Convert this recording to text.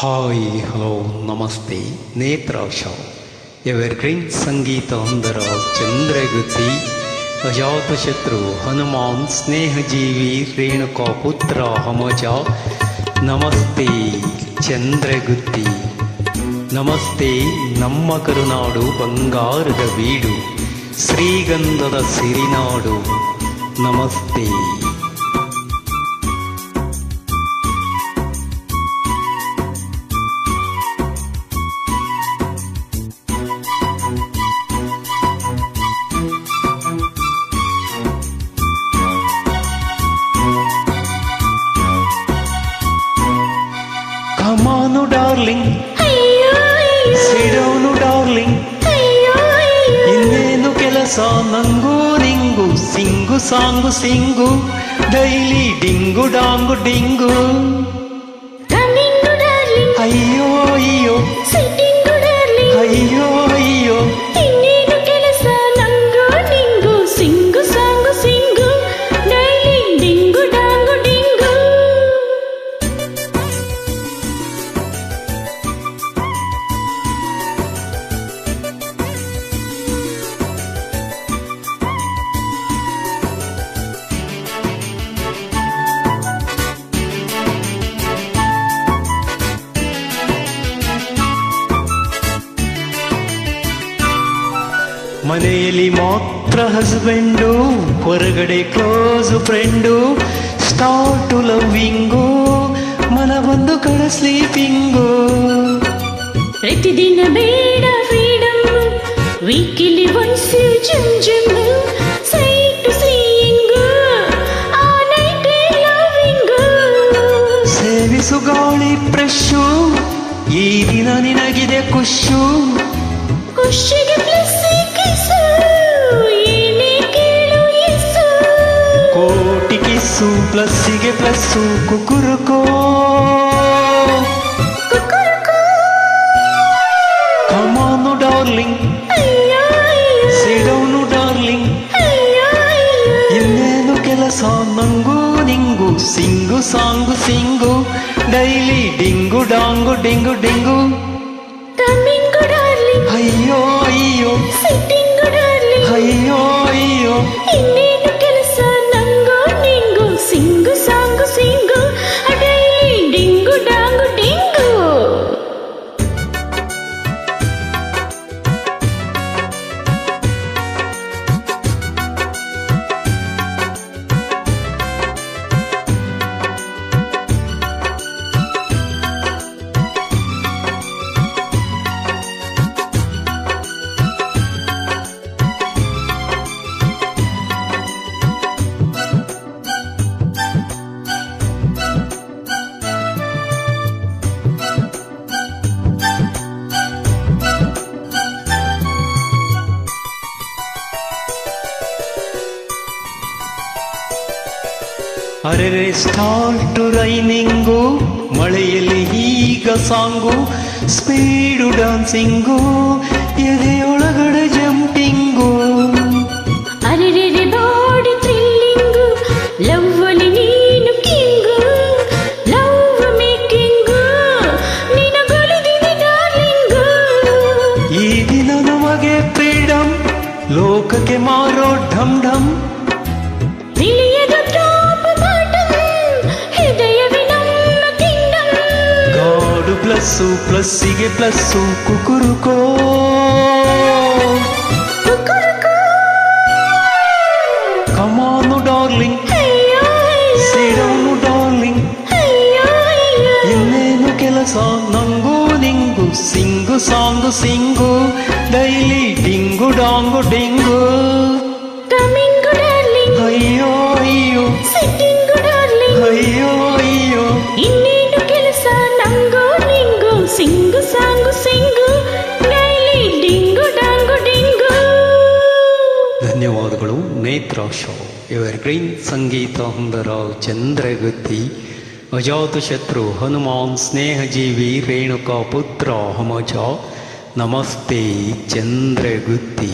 Hi hello ನಮಸ್ತೆ ನೇತ್ರಾಕ್ಷ evergreen ಸಂಗೀತ ಅಂದರ ಚಂದ್ರಗುತ್ತಿ ಅಜಾತಶತ್ರು ಹನುಮಾನ್ ಸ್ನೇಹಜೀವಿ ರೇಣುಕಾ ಪುತ್ರ ಹಮಜ ನಮಸ್ತೆ ಚಂದ್ರಗುತ್ತಿ ನಮಸ್ತೆ ನಮ್ಮ ಕರುನಾಡು ಬಂಗಾರದ ಬೀಡು ಶ್ರೀಗಂಧದ ಸಿರಿನಾಡು ನಮಸ್ತೆ. Come on, darling. Sit down, darling. ಇನ್ನೇನು ಕೆಲಸ ನಂಗೂ ನಿಂಗು sing song sing daily ding dong ಡಿಂಗು ಅಯ್ಯೋ ಅಯ್ಯೋ ಅಯ್ಯೋ ಅಯ್ಯೋ ಇನ್ನೇನು ಕೆಲಸ ನಂಗೂ ನಿಂಗು sing song sing daily ding dong ಡಿಂಗು. ಮನೆಯಲ್ಲಿ ಮಾತ್ರ ಹಸ್ಬೆಂಡು ಹೊರಗಡೆ ಕ್ಲೋಸ್ ಫ್ರೆಂಡು ಸ್ಟಾರ್ಟು ಲವ್ವಿಂಗು ಮನ ಬಂದು ಕಡ ಸ್ಲೀಪಿಂಗು ಪ್ರತಿದಿನ ಬೇಡ freedom weekly once gym gym site to seeing ಆ ನೈಟ್ ಲವಿಂಗ್ ಸೇವಿಸು ಗಾಳಿ ಫ್ರೆಶ್ಶು ಈ ದಿನ ನಿನಗಿದೆ ಖುಷು ಖುಷಿಗೆ ಪ್ಲಸ್ ಕಿಸ್ಸು ಏನೇ ಕೇಳು ಎಸ್ಸು ಕೋಟಿ ಕಿಸ್ಸು ಪ್ಲಸ್ಸಿಗೆ ಪ್ಲಸ್ಸು ಕುಕುರುಕೋ ಕುಕುರುಕು ಕಮಾನು ಡಾರ್ಲಿಂಗ್ ಅಯ್ಯೋ ಸಿಡೌನು ಡಾರ್ಲಿಂಗ್ ಅಯ್ಯೋ ಇನ್ನೇನು ಕೆಲಸ ನಂಗೂ ನಿಂಗು sing song sing daily ding dong ding ding coming darling ಅಯ್ಯೋ ಅಯ್ಯೋ ಸಿಟ್ಟಿಂಗು ಡಾರ್ಲಿಂಗ್ ಅಯ್ಯೋ ಅಯ್ಯೋ ಇನ್ನೇನು ಕೆಲಸ ನಂಗೂ ನಿಂಗು sing song sing daily ding dong ding. ಅರೆರೆ ಸ್ಟಾರ್ಟ್ ರೈನಿಂಗು ಮಳೆಯಲ್ಲಿ ಈಗ ಸಾಂಗು ಸ್ಪೀಡು ಡಾನ್ಸಿಂಗು ಎದೆಯೊಳಗಡೆ ಜಂಪಿಂಗು ಅರೆರೆ ಬಾಡಿ ಥ್ರಿಲ್ಲಿಂಗು ಲವ್ವಲ್ಲಿ ನೀನು ಕಿಂಗು ಲವ್ ಮೇಕಿಂಗು ನಿನಗೊಲಿದಿದೆ ಡಾರ್ಲಿಂಗು ಈ ದಿನ ನಮಗೆ ಫ್ರೀಡಮ್ ಲೋಕಕ್ಕೆ ಮಾರೋ ಢಮ್ ಢಮ್ ತಿಳಿಯದು ಟಾಪ್ ಬಾಟಮ್ ಹೃದಯವೇ ನಮ್ಮ ಕಿಂಗ್ಡಮ್ ಗಾಡು ಪ್ಲಸ್ಸು ಪ್ಲಸ್ಸಿಗೆ ಪ್ಲಸ್ಸು ಕುಕುರುಕೋ ಕುಕುರುಕು ಕಮಾನು ಡಾರ್ಲಿಂಗ್ ಅಯ್ಯೋ ಸಿಡೌನು ಡಾರ್ಲಿಂಗ್ ಅಯ್ಯೋ ಅಯ್ಯೋ ಇನ್ನೇನು ಕೆಲಸ ನಂಗೂ ನಿಂಗು sing song sing daily ding dong ding coming darling ಅಯ್ಯೋ ಅಯ್ಯೋ ಸಿಟ್ಟಿಂಗು ಡಾರ್ಲಿಂಗ್ ಅಯ್ಯೋ ಅಯ್ಯೋ ಇನ್ನೇನು ಕೆಲಸ ನಂಗೂ ನಿಂಗು sing song sing daily ding dong ding. ಧನ್ಯವಾದಗಳು ನೇತ್ರಾಕ್ಷ ಎವರ್ಗ್ರೀನ್ ಸಂಗೀತ ಅಂದರ ಚಂದ್ರಗುತ್ತಿ ಅಜಾತಶತ್ರು ಹನುಮಾನ್ ಸ್ನೇಹಜೀವಿ ರೇಣುಕಾ ಪುತ್ರ ಹಮಜ ನಮಸ್ತೆ ಚಂದ್ರಗುತ್ತಿ.